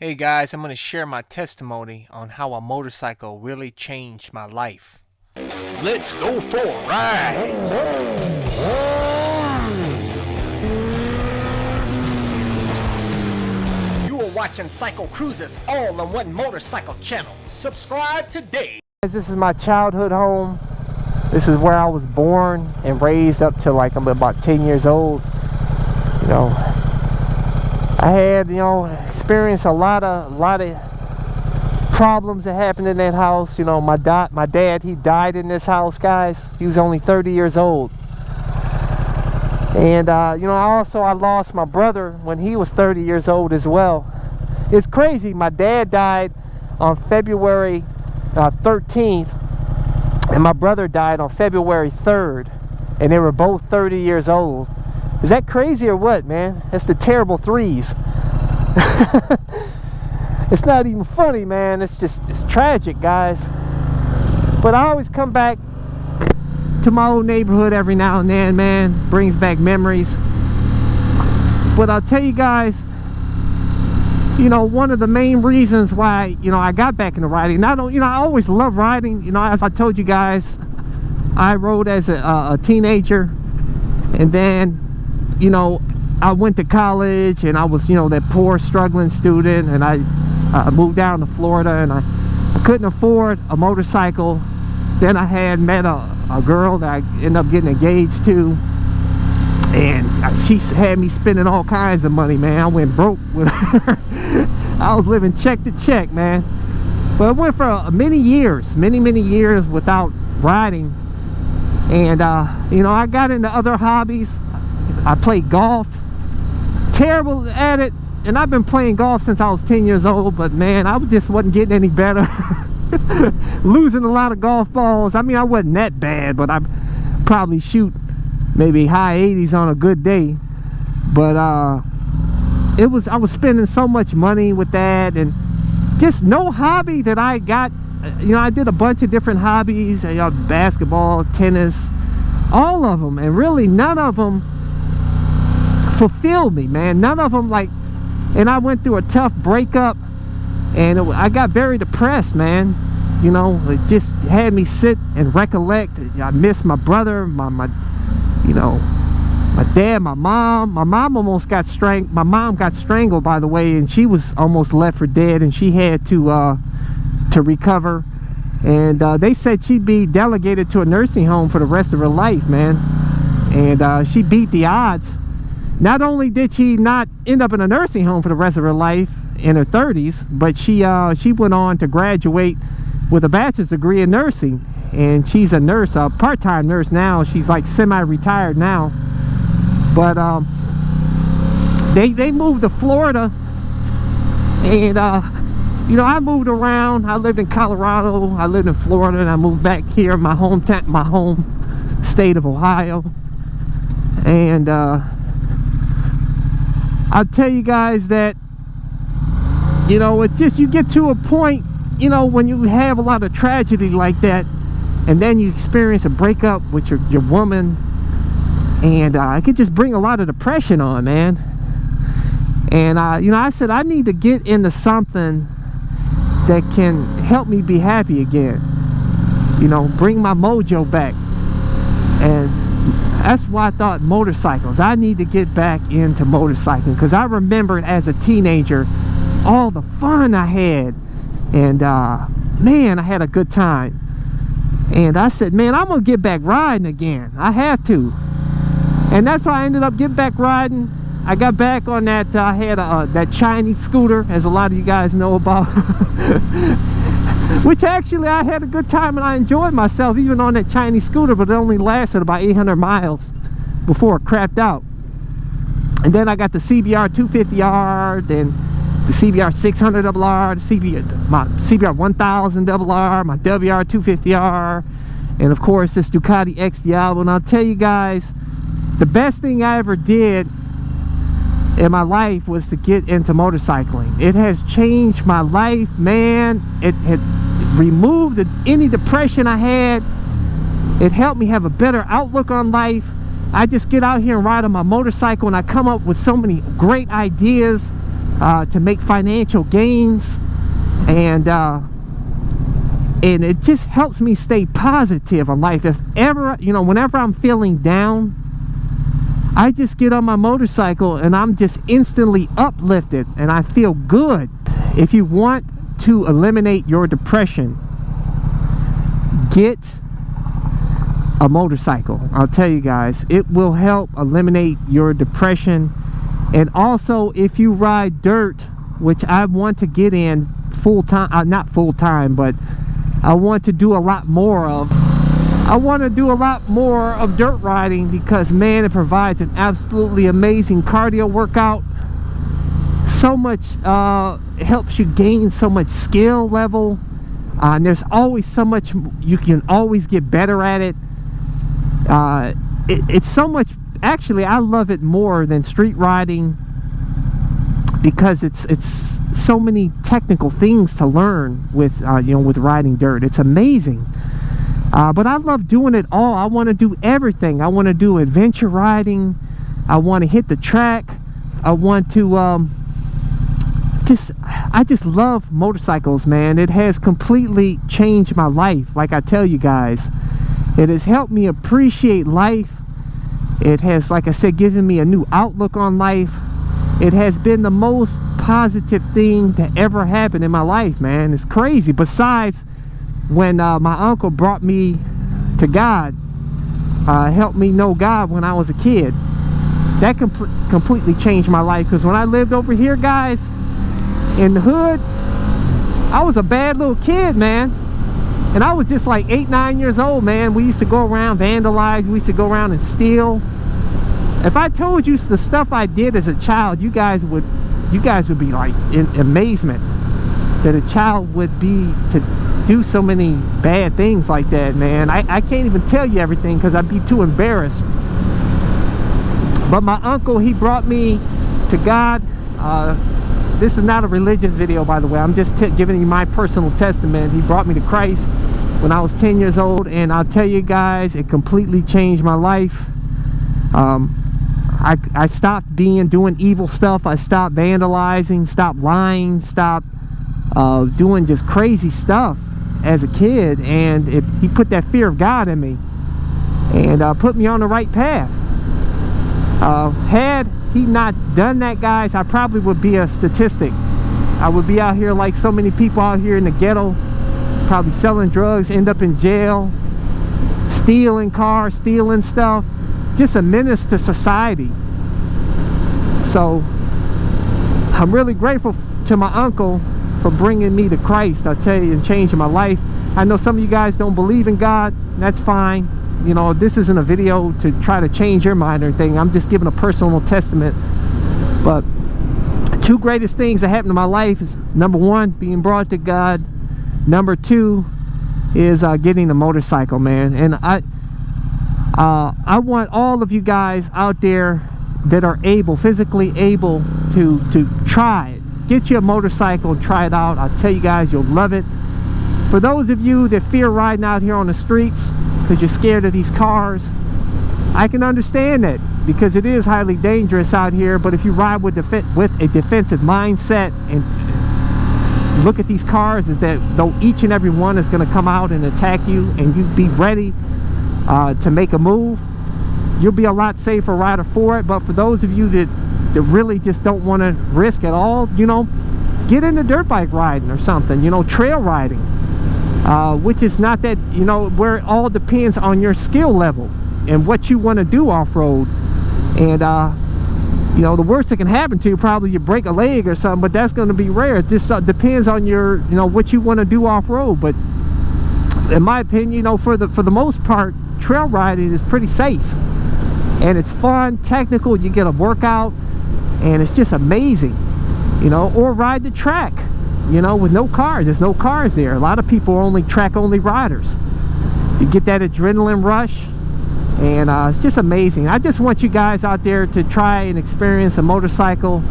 Hey guys, I'm going to share my testimony on how a motorcycle really changed my life. Let's go for a ride! You are watching CycleCruza's all-in-one motorcycle channel. Subscribe today. This is my childhood home. This is where I was born and raised up to like I'm about 10 years old. You know, I had, experienced a lot of problems that happened in that house. You know, my dad, he died in this house, guys. He was only 30 years old. And I lost my brother when he was 30 years old as well. It's crazy. My dad died on February 13th, and my brother died on February 3rd, and they were both 30 years old. Is that crazy or what, man? That's the terrible threes. It's not even funny, man. It's tragic, guys. But I always come back to my old neighborhood every now and then, man. Brings back memories. But I'll tell you guys, one of the main reasons why, I got back into riding, I always loved riding. As I told you guys, I rode as a teenager, and then, I went to college, and I was, that poor, struggling student, and I moved down to Florida, and I couldn't afford a motorcycle. Then I had met a girl that I ended up getting engaged to, and she had me spending all kinds of money, man. I went broke with her. I was living check to check, man. But I went for many years without riding. And I got into other hobbies. I played golf. Terrible at it, and I've been playing golf since I was 10 years old, but man, I just wasn't getting any better. Losing a lot of golf balls. I mean, I wasn't that bad, but I probably shoot maybe high 80s on a good day. But I was spending so much money with that, and just no hobby that I got. I did a bunch of different hobbies, basketball, tennis, all of them, and really none of them fulfilled me, man. None of them, and I went through a tough breakup, and I got very depressed, man. It just had me sit and recollect. I miss my brother, my dad, my mom. My mom almost got strangled. My mom got strangled, by the way, and she was almost left for dead, and she had to recover. And they said she'd be delegated to a nursing home for the rest of her life, man. And she beat the odds. Not only did she not end up in a nursing home for the rest of her life in her 30s, but she went on to graduate with a bachelor's degree in nursing, and she's a nurse, a part-time nurse now. She's like semi-retired now. But they moved to Florida, and I moved around. I lived in Colorado, I lived in Florida, and I moved back here in my hometown, my home state of Ohio. And I'll tell you guys that, it's just, you get to a point, when you have a lot of tragedy like that, and then you experience a breakup with your woman, and it could just bring a lot of depression on, man. And I said I need to get into something that can help me be happy again, bring my mojo back. And that's why I thought motorcycles. I need to get back into motorcycling, because I remembered as a teenager all the fun I had, and man, I had a good time. And I said, man, I'm gonna get back riding again. I have to. And that's why I ended up getting back riding. I got back on that. I had that Chinese scooter, as a lot of you guys know about. Which actually I had a good time, and I enjoyed myself even on that Chinese scooter, but it only lasted about 800 miles before it crapped out. And then I got the CBR 250R, then the CBR 600RR, my CBR 1000RR, my WR 250R, and of course this Ducati XDiavel. And I'll tell you guys, the best thing I ever did in my life was to get into motorcycling. It has changed my life, man. It had removed any depression I had. It helped me have a better outlook on life. I just get out here and ride on my motorcycle, and I come up with so many great ideas. to make financial gains, and it just helps me stay positive on life. If ever, whenever I'm feeling down, I just get on my motorcycle and I'm just instantly uplifted and I feel good. If you want to eliminate your depression, get a motorcycle. I'll tell you guys, it will help eliminate your depression. And also, if you ride dirt, which I want to get in full-time, not full-time, but I want to do a lot more of. I want to do a lot more of dirt riding because, man, it provides an absolutely amazing cardio workout. So much, it helps you gain so much skill level. And there's always so much, you can always get better at it. It's so much, actually, I love it more than street riding because it's so many technical things to learn with, with riding dirt. It's amazing. But I love doing it all. I want to do everything. I want to do adventure riding. I want to hit the track. I want to I just love motorcycles, man. It has completely changed my life. Like I tell you guys, it has helped me appreciate life. It has, like I said, given me a new outlook on life. It has been the most positive thing to ever happen in my life, man. It's crazy. Besides, when my uncle brought me to God, helped me know God when I was a kid, that completely changed my life. Because when I lived over here, guys, in the hood, I was a bad little kid, man. And I was just like 8, 9 years old, man. We used to go around, vandalize. We used to go around and steal. If I told you the stuff I did as a child, you guys would be like in amazement that a child would be to do so many bad things like that, man. I can't even tell you everything because I'd be too embarrassed. But my uncle, he brought me to God. This is not a religious video, by the way. I'm just giving you my personal testament. He brought me to Christ when I was 10 years old, and I'll tell you guys, it completely changed my life. I stopped doing evil stuff. I stopped vandalizing, stopped lying, stopped doing just crazy stuff as a kid, and he put that fear of God in me and put me on the right path. Had he not done that, guys, I probably would be a statistic. I would be out here like so many people out here in the ghetto, probably selling drugs, end up in jail, stealing cars, stealing stuff, just a menace to society. So I'm really grateful to my uncle for bringing me to Christ, I'll tell you, and changing my life. I know some of you guys don't believe in God. That's fine. You know, this isn't a video to try to change your mind or anything. I'm just giving a personal testament. But two greatest things that happened in my life is, number one, being brought to God. Number two is getting a motorcycle, man. And I want all of you guys out there that are physically able to try it. Get you a motorcycle and try it out. I'll tell you guys, you'll love it. For those of you that fear riding out here on the streets because you're scared of these cars, I can understand that, because it is highly dangerous out here. But if you ride with a defensive mindset and look at these cars, is that though each and every one is going to come out and attack you, and you be ready to make a move, you'll be a lot safer rider for it. But for those of you that really just don't want to risk at all, you know, get into dirt bike riding or something, you know, trail riding, which is not that, you know, where it all depends on your skill level and what you want to do off-road. And you know, the worst that can happen to you, probably you break a leg or something, but that's going to be rare. It just depends on your, you know, what you want to do off-road. But in my opinion, you know, for the most part, trail riding is pretty safe, and it's fun, technical. You get a workout, and it's just amazing, you know. Or ride the track, you know, with no cars. There's no cars there. A lot of people are only track-only riders. You get that adrenaline rush, and it's just amazing. I just want you guys out there to try and experience a motorcycle,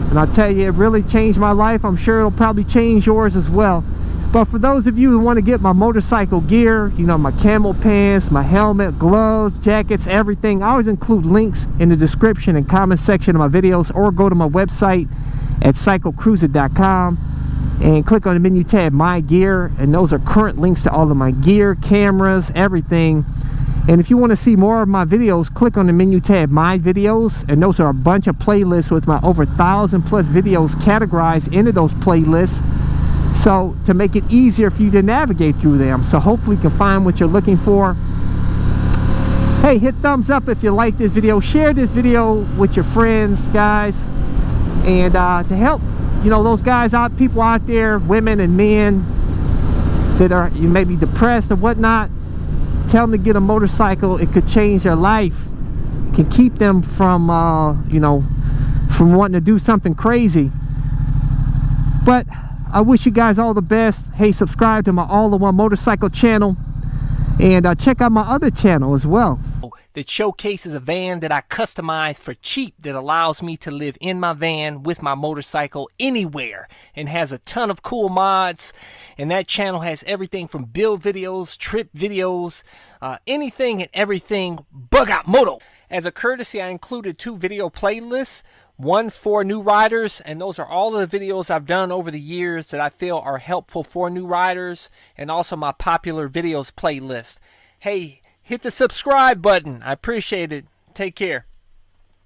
and I'll tell you, it really changed my life. I'm sure it'll probably change yours as well. But for those of you who want to get my motorcycle gear, you know, my camel pants, my helmet, gloves, jackets, everything, I always include links in the description and comment section of my videos, or go to my website, at CycleCruza.com and click on the menu tab My Gear, and those are current links to all of my gear, cameras, everything. And if you want to see more of my videos, click on the menu tab My Videos, and those are a bunch of playlists with my over 1,000 plus videos categorized into those playlists, so to make it easier for you to navigate through them. So hopefully you can find what you're looking for. Hey, hit thumbs up if you like this video, share this video with your friends, guys, and to help, you know, those guys out, people out there, women and men that are, you may be depressed or whatnot. Tell them to get a motorcycle. It could change their life. It can keep them from you know, from wanting to do something crazy. But I wish you guys all the best. Hey, subscribe to my All-in-One Motorcycle channel, and check out my other channel as well, that showcases a van that I customized for cheap, that allows me to live in my van with my motorcycle anywhere, and has a ton of cool mods. And that channel has everything from build videos, trip videos, anything and everything bug out moto. As a courtesy, I included 2 video playlists, one for new riders, and those are all of the videos I've done over the years that I feel are helpful for new riders, and also my popular videos playlist. Hey, hit the subscribe button. I appreciate it. Take care.